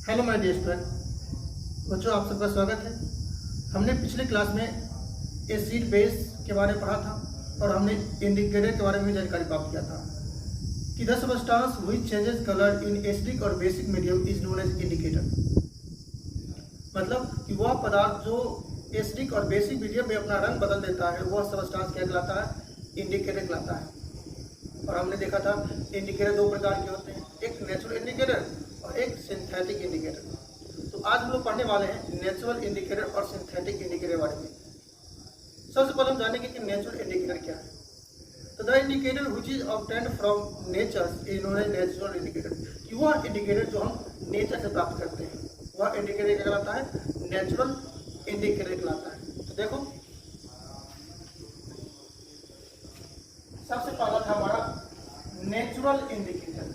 Hello my dear student, बच्चों आप सबका स्वागत है। हमने पिछले क्लास में एसिड बेस के बारे में पढ़ा था और हमने इंडिकेटर के बारे में जानकारी प्राप्त किया था कि the substance which changes colour in acidic और basic medium is known as indicator. मतलब कि वह पदार्थ जो एसिडिक और बेसिक मीडियम में अपना रंग बदल देता है वह सबस्टांस क्या कहलाता है? इंडिकेटर कहलाता है। और हमने देखा था इंडिकेटर दो प्रकार के होते हैं, एक नेचुरल इंडिकेटर और एक सिंथेटिक इंडिकेटर। तो आज हम लोग पढ़ने वाले हैं नेचुरल इंडिकेटर और सिंथेटिक इंडिकेटर बारे में। सबसे पहले हम जानेंगे कि नेचुरल इंडिकेटर क्या है। तो the indicator which is obtained from nature is known as natural indicator. कि वह इंडिकेटर जो हम नेचर से प्राप्त करते हैं वह इंडिकेटर क्या कहलाता है? नेचुरल इंडिकेटर कहलाता है। तो देखो सबसे पहला था हमारा नेचुरल इंडिकेटर।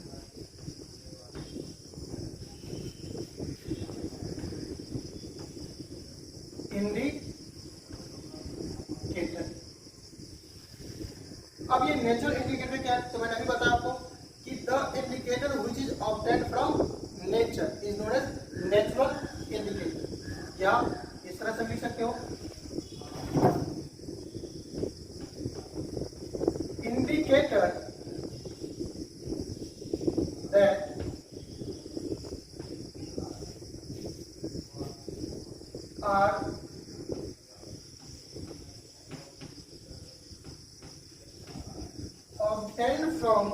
अब ये नेचुरल इंडिकेटर क्या है? तो मैंने अभी बताया आपको कि the indicator which is obtained from nature is known as natural indicator. या इस तरह से लिख सकते हो, indicator that are obtained from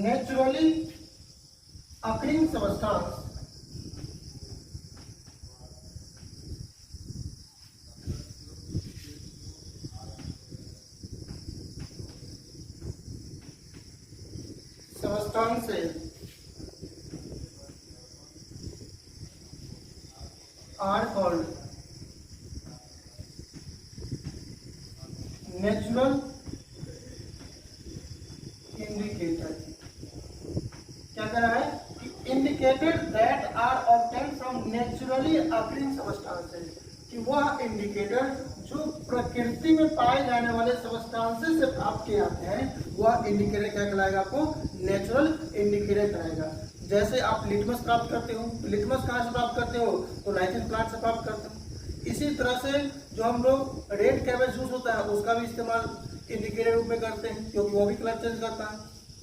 naturally occurring substance are called natural indicator। क्या कह रहा है कि indicator that are obtained from naturally occurring substances. कि वह इंडिकेटर जो प्रकृति में पाए जाने वाले सबस्टांसेस से प्राप्त किए जाते हैं वह इंडिकेटर क्या कहलाएगा? आपको नेचुरल इंडिकेटर कहलाएगा। जैसे आप लिटमस प्राप्त करते हो, लिटमस कहाँ से प्राप्त करते हो? तो लाइसेंस प्लांट से प्राप्त करते हो। इसी तरह से जो हम लोग रेड कैबेज जूस होता है उसका भी इस्तेमाल इंडिकेटर रूप में करते हैं क्योंकि वो भी कलर चेंज करता है।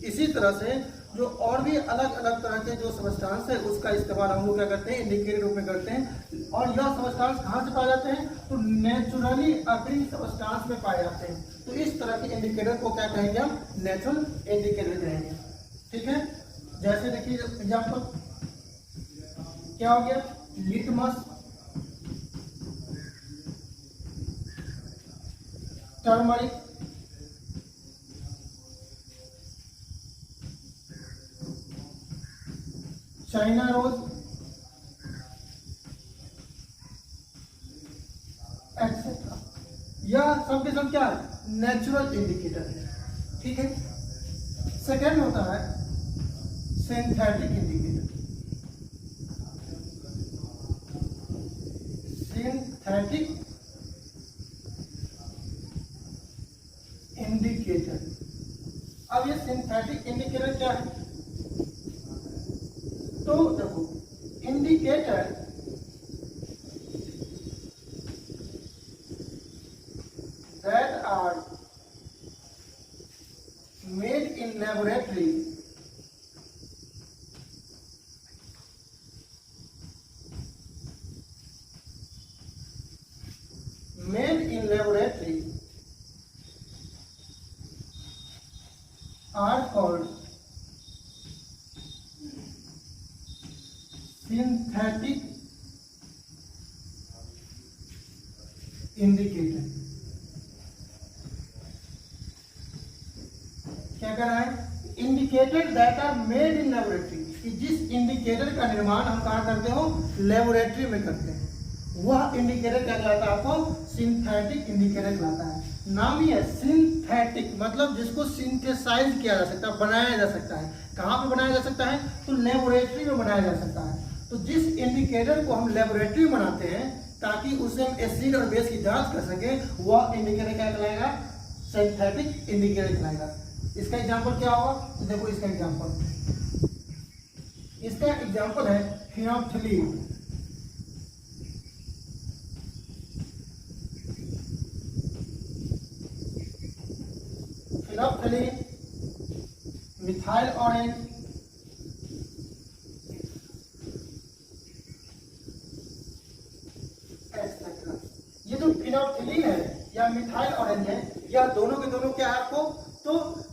इसी तरह से जो और भी अलग अलग तरह के जो सबस्टांस है उसका इस्तेमाल हम लोग क्या करते हैं? इंडिकेटर रूप में करते हैं। और यह सबस्टांस कहाँ से पाए जाते हैं? तो नेचुरली अकरिंग सबस्टांस में पाए जाते हैं। तो इस तरह के इंडिकेटर को क्या कहेंगे? हम नेचुरल इंडिकेटर कहेंगे। ठीक है, जैसे देखिए एग्जाम्पल क्या हो गया? Litmus, turmeric, China rose, etcetera. यह सब के सब क्या नेचुरल इंडिकेटर है। ठीक है, सेकेंड होता है सिंथेटिक इंडिकेटर। Synthetic indicator. अब ये सिंथेटिक इंडिकेटर क्या है? तो देखो, indicator that are made in laboratory are called synthetic indicator। क्या कर रहा है? Indicator that are made in laboratory. कि जिस इंडिकेटर का निर्माण हम कहाँ करते हो? लेबोरेटरी में करते हैं। वह इंडिकेटर क्या कहलाता है? आपको सिंथेटिक इंडिकेटर कहलाता है। नाम ही है सिंथेटिक, मतलब जिसको सिंथेसाइज किया जा सकता है, बनाया जा सकता है। कहाँ पे बनाया जा सकता है? तो लेबोरेटरी में बनाया जा सकता है। तो जिस इंडिकेटर को हम लेबोरेटरी में बनाते हैं ताकि उससे हम एसिड और बेस की जांच कर सके, वह इंडिकेटर क्या कहलाएगा? सिंथेटिक इंडिकेटर कहलाएगा। इसका एग्जांपल क्या होगा? तो देखो इसका एग्जांपल है phenolphthalein. Phenolphthalein, methyl orange, etcetera. ये जो फिनोल्फथलीन है या मिथाइल ऑरेंज है, यह दोनों के दोनों क्या है आपको? तो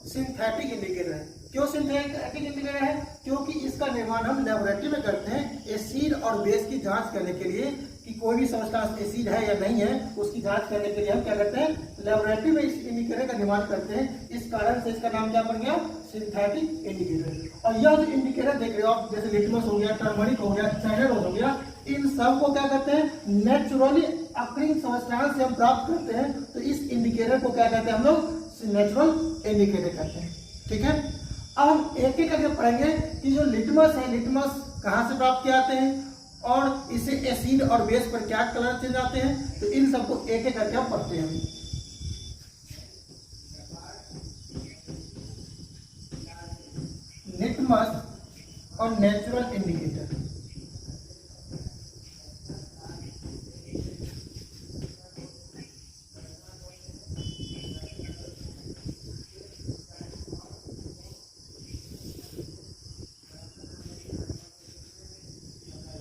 सिंथेटिक इंडिकेटर है। क्यों सिंथेटिक इंडिकेटर है? क्योंकि इसका निर्माण हम लेबोरेटरी में करते हैं एसिड और बेस की जांच करने के लिए, कि कोई भी सब्सटेंस एसिड है या नहीं है, उसकी जांच करने के लिए हम क्या करते हैं? लेबोरेटरी में इस इंडिकेटर का निर्माण करते हैं। इस कारण से इसका नाम क्या बन गया? Synthetic indicator. और यह जो इंडिकेटर देख रहे हो आप, जैसे लिटमस हो गया, टर्मरिक हो गया, साइनर हो गया, इन सब को क्या कहते हैं? नेचुरली अकरिंग सब्सटेंस से हम प्राप्त करते हैं, तो इस इंडिकेटर को क्या कहते हैं हम लोग? नेचुरल इंडिकेटर कहते हैं। ठीक है, अब हम एक एक करके पढ़ेंगे कि जो लिटमस है, लिटमस कहाँ से प्राप्त किए जाते हैं और इसे एसिड और बेस पर क्या कलर चेंज आते हैं, तो इन सबको एक एक करके हम पढ़ते हैं। लिटमस और नेचुरल इंडिकेटर।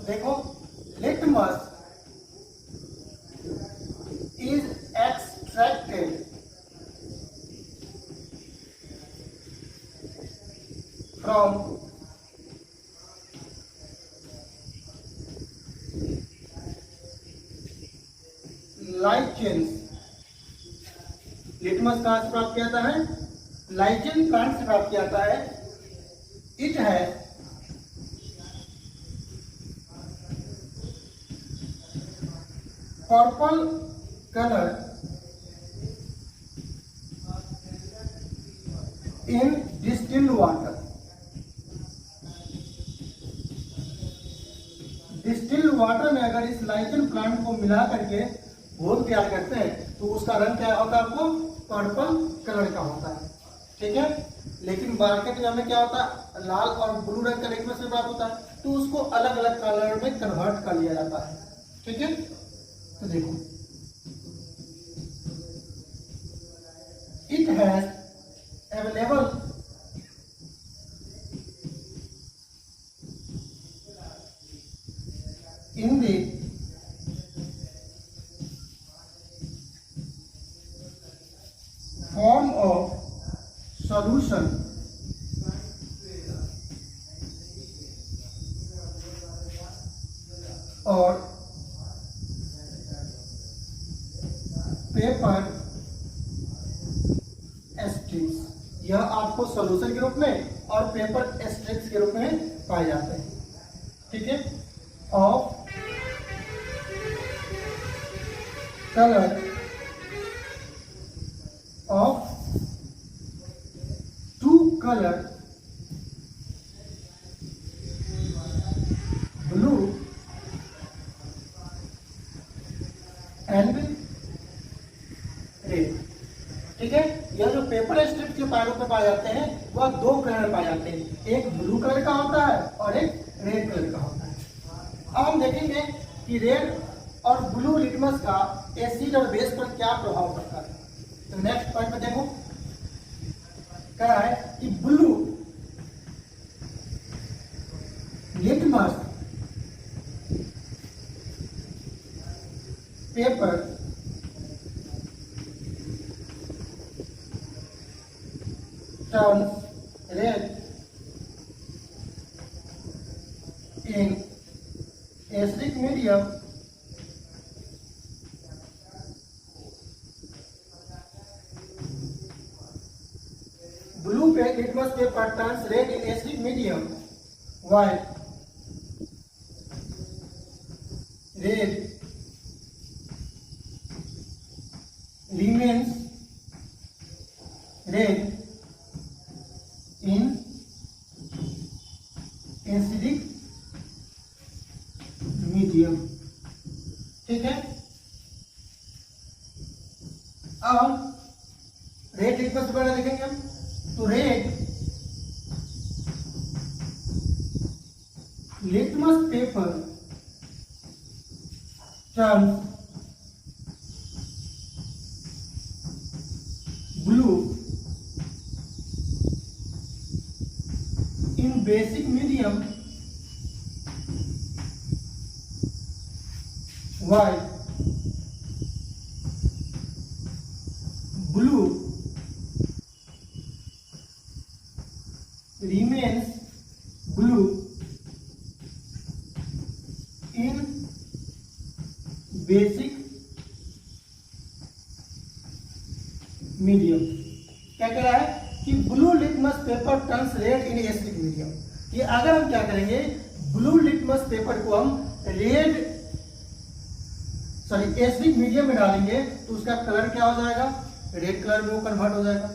देखो, litmus is extracted from lichens. Litmus कहां से प्राप्त किया जाता है? लाइचेन प्लांट से प्राप्त किया जाता है। इट है पर्पल कलर इन डिस्टिल्ड वाटर। डिस्टिल्ड वाटर में अगर इस लाइचेन प्लांट को मिला करके घोल तैयार करते हैं तो उसका रंग क्या होता है? आपको पर्पल कलर का होता है। ठीक है, लेकिन मार्केट में हमें क्या होता है? लाल और ब्लू रंग का लिटमस से प्राप्त होता है, तो उसको अलग अलग कलर में कन्वर्ट कर लिया जाता है। ठीक है, तो देखो, it has available in the form of solution और पेपर स्ट्रिप्स। यह आपको सॉल्यूशन के रूप में और पेपर स्ट्रिप्स के रूप में पाए जाते हैं। ठीक है, of colour of two color, blue and red। ठीक है, यह जो पेपर स्ट्रिप के पैरों पे पाए जाते हैं वह दो कलर में पाए जाते हैं, एक ब्लू कलर का होता है और एक रेड कलर का होता है। अब हम देखेंगे कि रेड और ब्लू लिटमस का एसिड और बेस पर क्या प्रभाव पड़ता है। तो नेक्स्ट पॉइंट पे देखो, कह रहा है कि blue litmus paper turns red in acidic medium litmus paper turns red in acidic medium, while red remains red in acidic medium। ठीक है, अब रेड लिटमस पेपर देखेंगे हम, तो red litmus paper turn blue in basic medium white blue remains blue in basic medium. क्या कह रहा है कि blue litmus paper turns red in acidic medium. ये अगर हम क्या करेंगे, ब्लू लिटमस पेपर को हम एसिडिक मीडियम में डालेंगे तो उसका कलर क्या हो जाएगा, रेड कलर में वो कन्वर्ट हो जाएगा।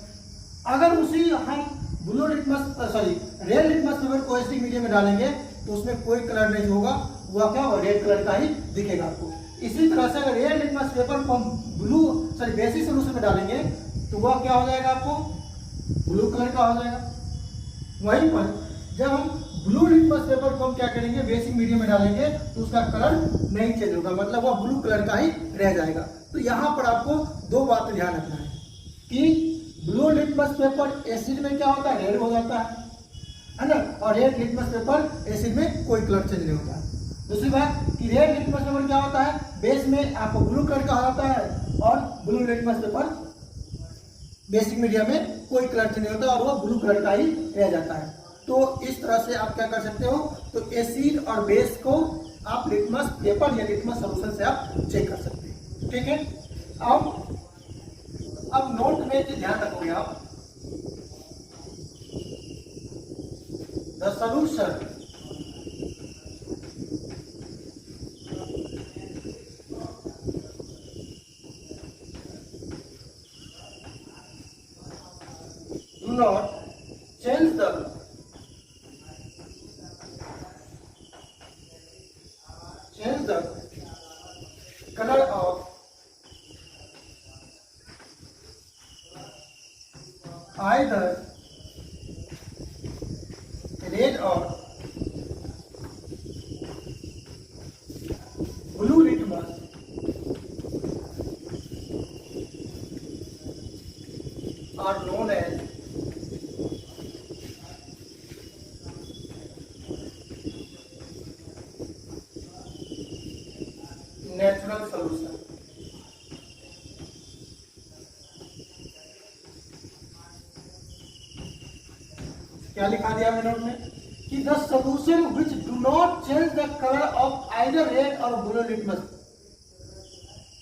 अगर उसी हम रेड लिटमस पेपर को एसिडिक मीडियम में डालेंगे तो उसमें कोई कलर नहीं होगा, वह क्या होगा, रेड कलर का ही दिखेगा आपको। इसी तरह से अगर रेड लिटमस पेपर को हम बेसिक सोल्यूशन में डालेंगे तो वह क्या हो जाएगा, आपको ब्लू कलर का हो जाएगा। वहीं पर जब हम ब्लू लिटमस पेपर को हम क्या करेंगे, बेसिक मीडियम में डालेंगे तो उसका कलर नहीं चेंज होगा, मतलब वह ब्लू कलर का ही रह जाएगा। तो यहाँ पर आपको दो बात ध्यान रखना है कि ब्लू लिटमस पेपर एसिड में क्या होता है, रेड हो जाता है ना, और रेड लिटमस पेपर एसिड में कोई कलर चेंज नहीं होता है। दूसरी बात कि रेड लिटमस पेपर क्या होता है, बेस में आपको ब्लू कलर का होता है और blue litmus paper basic medium में कोई कलर चेंज नहीं होता और वह ब्लू कलर का ही रह जाता है। तो इस तरह से आप क्या कर सकते हो, तो एसिड और बेस को आप लिटमस पेपर या लिटमस सॉल्यूशन से आप चेक कर सकते हैं। ठीक है, अब नोट में जो ध्यान रखोगे आप, the solution do not change the color of either red or blue litmus are known as natural solution. क्या लिखा दिया मैंने नोट में कि the solution which do not change the colour of either red और ब्लू लिटमस,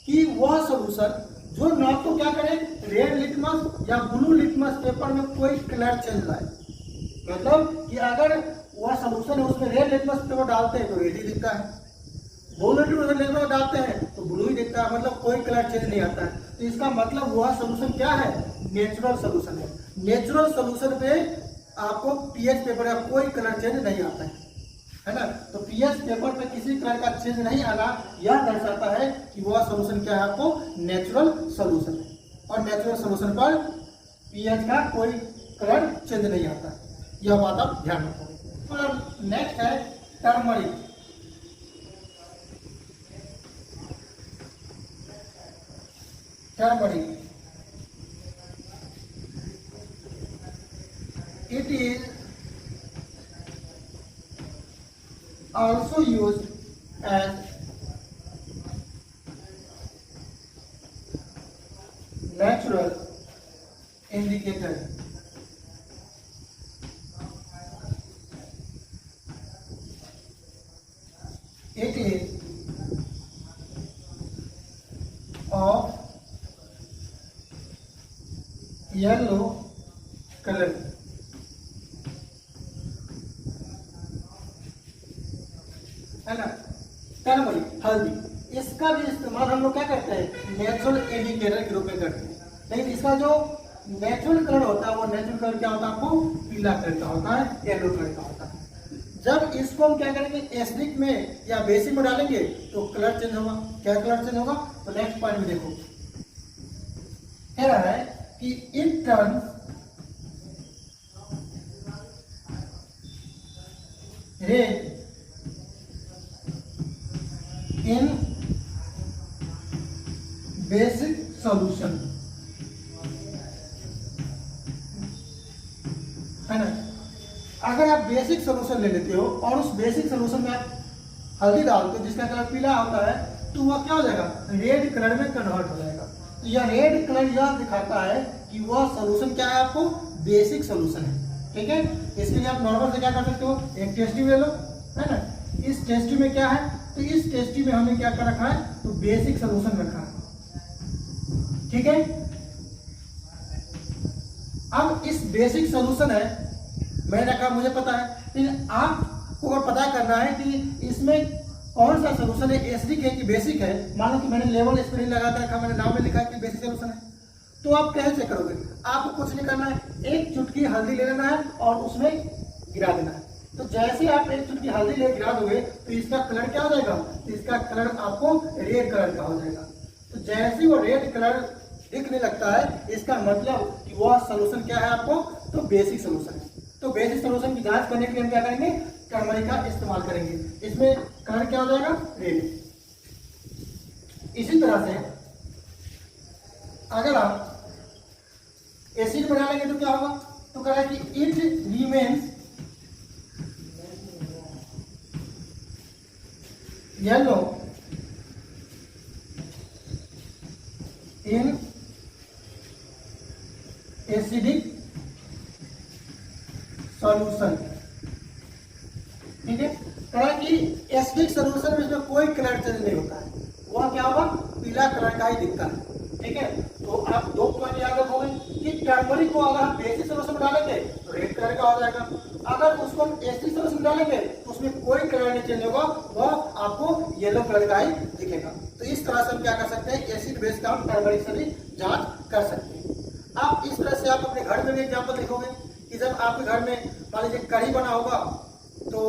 कि वह solution जो ना तो क्या करे, रेड लिटमस या ब्लू लिटमस पेपर में कोई कलर चेंज लाए। मतलब कि अगर वह सॉल्यूशन है उसमें रेड लिटमस पेपर डालते हैं तो रेड ही दिखता है, ब्लू लिटमस डालते हैं तो ब्लू ही दिखता है, मतलब कोई कलर चेंज नहीं आता है। तो इसका मतलब वह सॉल्यूशन क्या है, नेचुरल सॉल्यूशन है। नेचुरल सॉल्यूशन पे आपको पीएच पेपर का कोई कलर चेंज नहीं आता है ना। तो पीएच पेपर पे किसी कलर का चेंज नहीं आना यह दर्शाता है कि वह सॉल्यूशन क्या है, आपको नेचुरल सॉल्यूशन है। और नेचुरल सॉल्यूशन पर पीएच का कोई कलर चेंज नहीं आता, यह बात आप ध्यान रखो। और नेक्स्ट है turmeric. Turmeric, it is also used as natural indicator. It is of yellow colour. है ना, टर्मरिक हल्दी, इसका भी इस्तेमाल हम लोग क्या करते हैं, नेचुरल इंडिकेटर के रूप में करते हैं। लेकिन इसका जो नेचुरल कलर होता है वो नेचुरल कलर क्या होता है, आपको पीला कलर का होता है, येलो कलर का होता है। जब इसको हम क्या करेंगे, एसिडिक में या बेसिक में डालेंगे तो कलर चेंज होगा। क्या कलर चेंज होगा, तो नेक्स्ट पॉइंट में देखो कह रहा है कि it turns red in basic solution, है ना। अगर आप बेसिक सॉल्यूशन ले लेते हो और उस बेसिक सॉल्यूशन में आप हल्दी डालते हो जिसका कलर पीला होता है, तो वह क्या हो जाएगा, रेड कलर में कन्वर्ट हो जाएगा। तो यह रेड कलर यह दिखाता है कि वह सॉल्यूशन क्या है, आपको बेसिक सॉल्यूशन है। ठीक है, इसके लिए आप नॉर्मल से क्या कर सकते हो, एक टेस्ट ट्यूब ले लो, है ना। इस टेस्ट ट्यूब में क्या है, तो इस टेस्ट ट्यूब में हमने क्या कर रखा है, तो बेसिक सॉल्यूशन रखा है। ठीक है, अब इस बेसिक सॉल्यूशन है, मैंने कहा मुझे पता है, लेकिन आपको अगर पता करना है कि इसमें कौन सा सॉल्यूशन है, एसिडिक है कि बेसिक है। मान लो कि मैंने लेवल इस पर नहीं लगा रखा, मैंने नाम में लिखा है कि बेसिक सॉल्यूशन है, तो आप कैसे करोगे, आपको कुछ नहीं करना है, एक चुटकी हल्दी ले लेना है और उसमें गिरा देना है। तो जैसे आप एक चुटकी हल्दी ले गिरा दोगे तो इसका कलर क्या हो जाएगा, तो इसका कलर आपको रेड कलर का हो जाएगा। तो जैसे वो रेड कलर दिखने लगता है, इसका मतलब कि वह सॉल्यूशन क्या है आपको, तो बेसिक सॉल्यूशन है। तो बेसिक सॉल्यूशन की जांच करने के लिए हम क्या करेंगे, टर्मरिक का इस्तेमाल करेंगे। इसमें कलर क्या हो जाएगा, रेड। इसी तरह से अगर आप एसिड बना लेंगे तो क्या होगा, तो कह रहा है कि it remains yellow in acidic solution. ठीक है, कहा कि एसिडिक सॉल्यूशन में इसमें कोई कलर चेंज नहीं होता है, वह क्या होगा, पीला कलर का ही दिखता है। ठीक है, तो आप दो पॉइंट याद रखोगे कि टर्मरिक को अगर हम बेसिक सॉल्यूशन में डालेंगे तो रेड कलर का हो जाएगा, अगर उसको हम एसिडिक सॉल्यूशन में डालेंगे तो उसमें कोई कलर नहीं चेंज होगा, वह आपको येलो कलर का ही दिखेगा। तो इस तरह से हम क्या कर सकते हैं, एसिड बेस का हम टर्मरिक से भी जांच कर सकते हैं। आप इस तरह से आप अपने घर में भी एग्जाम्पल देखोगे कि जब आपके घर में मान लीजिए कढ़ी बना होगा, तो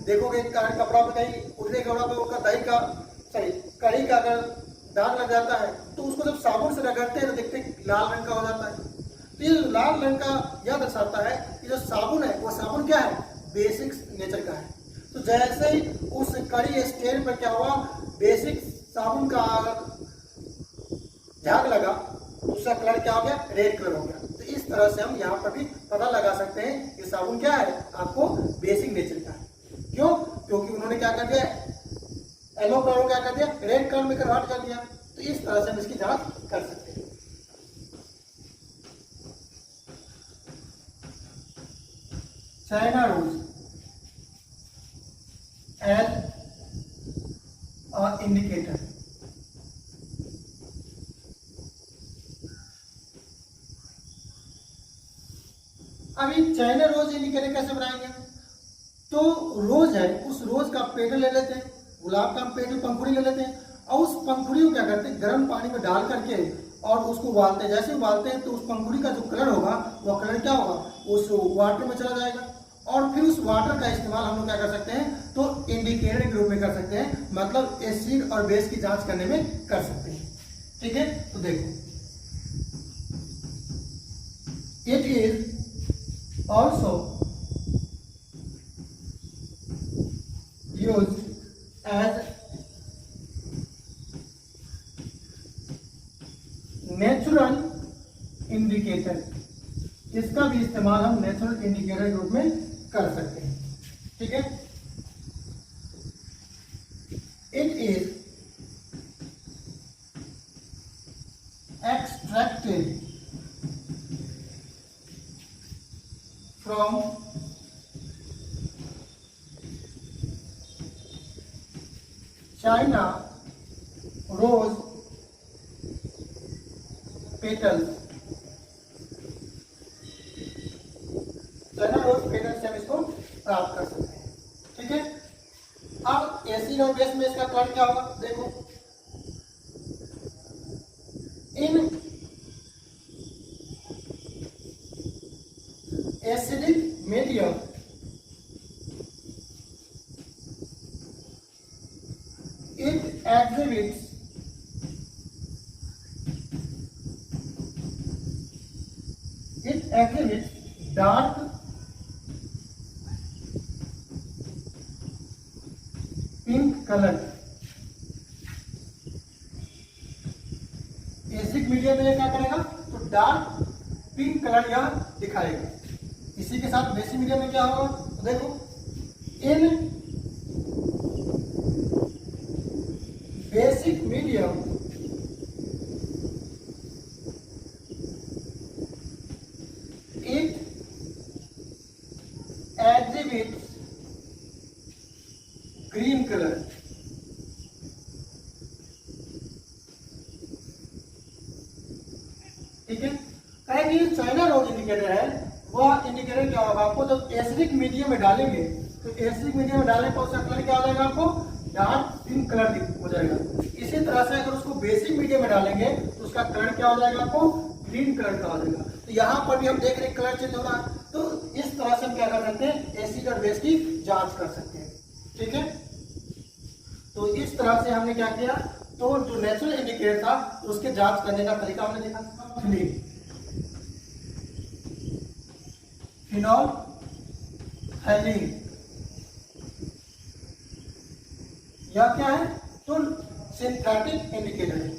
देखोगे कपड़ा पे कहीं उजले कपड़ा पे उसका दही का कढ़ी का अगर दाग लग जाता है, तो उसको जब साबुन से रगड़ते हैं तो देखते हैं लाल रंग का हो जाता है। तो ये लाल रंग का यह दर्शाता है कि जो साबुन है वो साबुन क्या है, बेसिक नेचर का है। तो जैसे ही उस कढ़ी स्टेन पर क्या हुआ, बेसिक साबुन का झाग लगा, उसका कलर क्या हो गया, रेड कलर हो गया। तो इस तरह से हम यहाँ पर भी पता लगा सकते हैं कि साबुन क्या है, आपको बेसिक नेचर का है। क्यों, क्योंकि उन्होंने क्या कर दिया, येलो कलर को क्या कर दिया, रेड कलर में कन्वर्ट कर दिया। तो इस तरह से हम इसकी जांच कर सकते हैं। China rose as a indicator. अभी चाइना रोज इंडिकेटर कैसे बनाएंगे, तो रोज है, उस रोज का पेटल ले लेते हैं, गुलाब का पेटल पंखुड़ी ले लेते हैं, और उस पंखुड़ी को क्या करते हैं, गर्म पानी में डाल करके और उसको उबालते हैं। जैसे उबालते हैं तो उस पंखुड़ी का जो कलर होगा, वह कलर क्या होगा, उस वाटर में चला जाएगा, और फिर उस वाटर का इस्तेमाल हम लोग क्या कर सकते हैं, तो इंडिकेटर के रूप में कर सकते हैं, मतलब एसिड और बेस की जांच करने में कर सकते हैं। ठीक है, तो देखो, it is also used as natural indicator. इसका भी इस्तेमाल हम नेचुरल इंडिकेटर के रूप में कर सकते हैं। ठीक है, it is extracted from China rose petals. China rose petals से हम इसको प्राप्त कर सकते हैं। ठीक है, अब एसिड और बेस में इसका कलर क्या होगा, देखो, in acidic medium it exhibits it exhibits dark pink colour. Acidic medium में ये क्या करेगा, तो डार्क पिंक कलर यह दिखाएगा। इसी के साथ बेसिक मीडियम में क्या होगा, तो देखो in basic medium it exhibits green color। ठीक है, कहें कि चाइना रोज इंडिकेटर है, वह इंडिकेटर क्या होगा आपको, जब एसिडिक मीडियम में डालेंगे तो एसिडिक मीडियम में डालने पर उसका कलर क्या हो जाएगा, आपको डार्क पिंक कलर हो जाएगा। इसी तरह से अगर उसको बेसिक मीडियम में डालेंगे तो उसका कलर क्या हो जाएगा, आपको ग्रीन कलर का हो जाएगा। तो यहाँ पर भी हम देख रहे हैं कलर चेंज हो रहा है। तो इस तरह से हम क्या कर सकते हैं, एसिड और बेस की जांच कर सकते हैं। ठीक है, तो इस तरह से हमने क्या किया, तो जो नेचुरल इंडिकेटर था उसके जांच करने का तरीका हमने देखा। फिनॉल थैलीन, यह क्या है, तो सिंथेटिक इंडिकेटर है।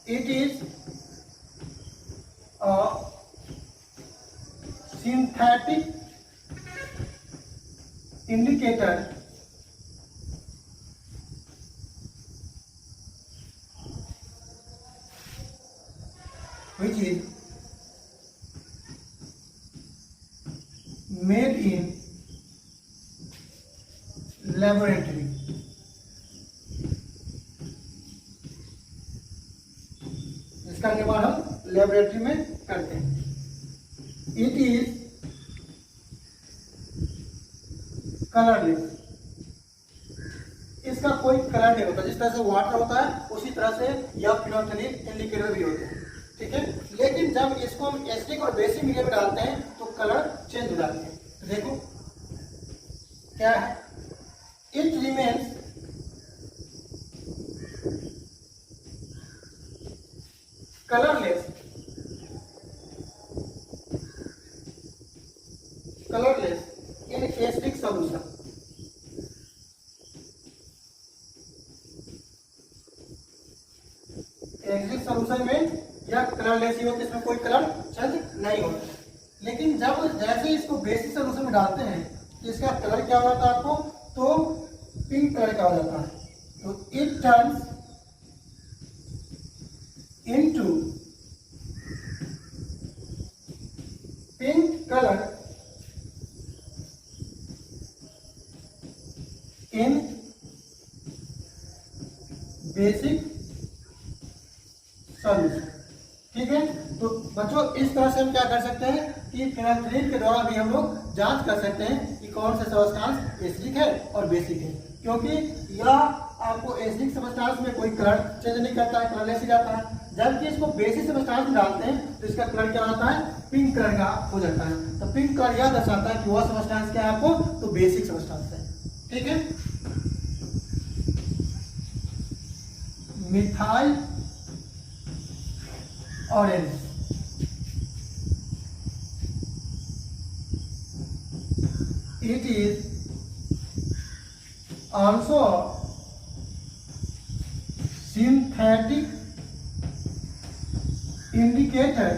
It is a synthetic indicator which is made in laboratory। इसका निर्माण हम लेबोरेटरी में करते हैं। इट इज कलरलेस, इसका कोई कलर नहीं होता। जिस तरह से वाटर होता है उसी तरह से यह फिनोल्फथालीन इंडिकेटर भी होते हैं। ठीक है, लेकिन जब इसको हम एसिडिक और बेसिक मीडियम में डालते हैं तो कलर चेंज हो जाते हैं। तो देखो क्या है, it remains colourless in acidic solution. Acidic solution में यह कलरलेस ही होता है, इसमें कोई कलर चेंज नहीं होता। लेकिन जब जैसे इसको बेसिक सॉल्यूशन में डालते हैं तो इसका कलर क्या हो जाता है आपको, तो पिंक कलर का हो जाता है। तो it turns into pink colour in basic solution. ठीक है, तो बच्चों इस तरह से हम क्या कर सकते हैं कि फिनोल्फथालीन के द्वारा भी हम लोग जांच कर सकते हैं कि कौन सा सब्सटेंस एसिडिक है और बेसिक है, क्योंकि यह आपको एसिडिक सब्सटेंस में कोई कलर चेंज नहीं करता है, कलरलेस ही रहता है। जबकि इसको बेसिक सब्सटेंस में डालते हैं तो इसका कलर क्या होता है, पिंक कलर का हो जाता है। तो पिंक कलर यह दर्शाता है कि वह सब्सटेंस क्या है आपको, तो बेसिक सब्सटेंस है। ठीक है, methyl orange, it is also synthetic indicator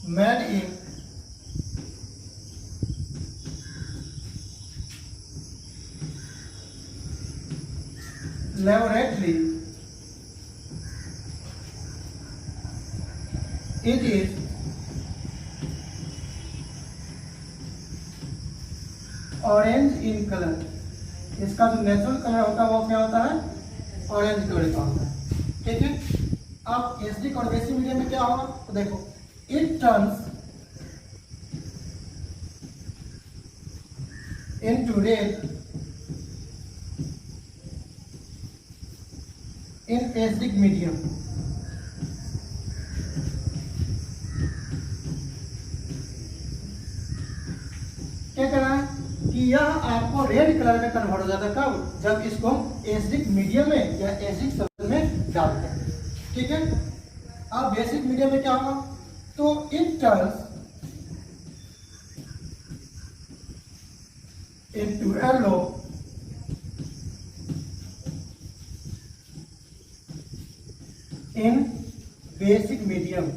made in laboratory। It is orange in colour, इसका जो नेचुरल कलर होता है वो क्या होता है, ऑरेंज कलर का होता है। ठीक है, अब एसिडिक और बेसिक मीडियम में क्या होगा, तो देखो it turns into red in acidic medium. क्या कर रहा है कि यह आपको रेड कलर में कन्वर्ट हो जाता है कब, जब इसको हम एसिडिक मीडियम में या एसिडिक सॉल्यूशन में डालते हैं। ठीक है, अब बेसिक मीडियम में क्या होगा, तो it turns into yellow in basic medium.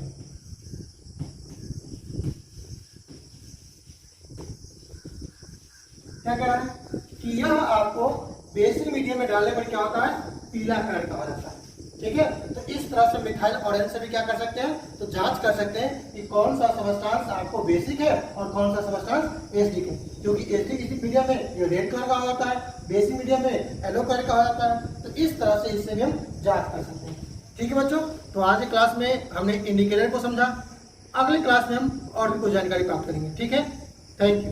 क्या कह रहा है कि यह आपको बेसिक मीडियम में डालने पर क्या होता है, पीला कलर का हो जाता है। ठीक है, तो इस तरह से मिथाइल ऑरेंज से भी क्या कर सकते हैं, तो जांच कर सकते हैं कि कौन सा सबस्टांस आपको बेसिक है और कौन सा सबस्टांस एसिडिक है, क्योंकि एसिडिक मीडियम में ये रेड कलर का हो जाता है, बेसिक मीडियम में येलो कलर का हो जाता है। तो इस तरह से इससे भी हम जांच कर सकते हैं। ठीक है बच्चों, तो आज की क्लास में हमने इंडिकेटर को समझा, अगली क्लास में हम और भी कुछ जानकारी प्राप्त करेंगे। ठीक है, थैंक यू।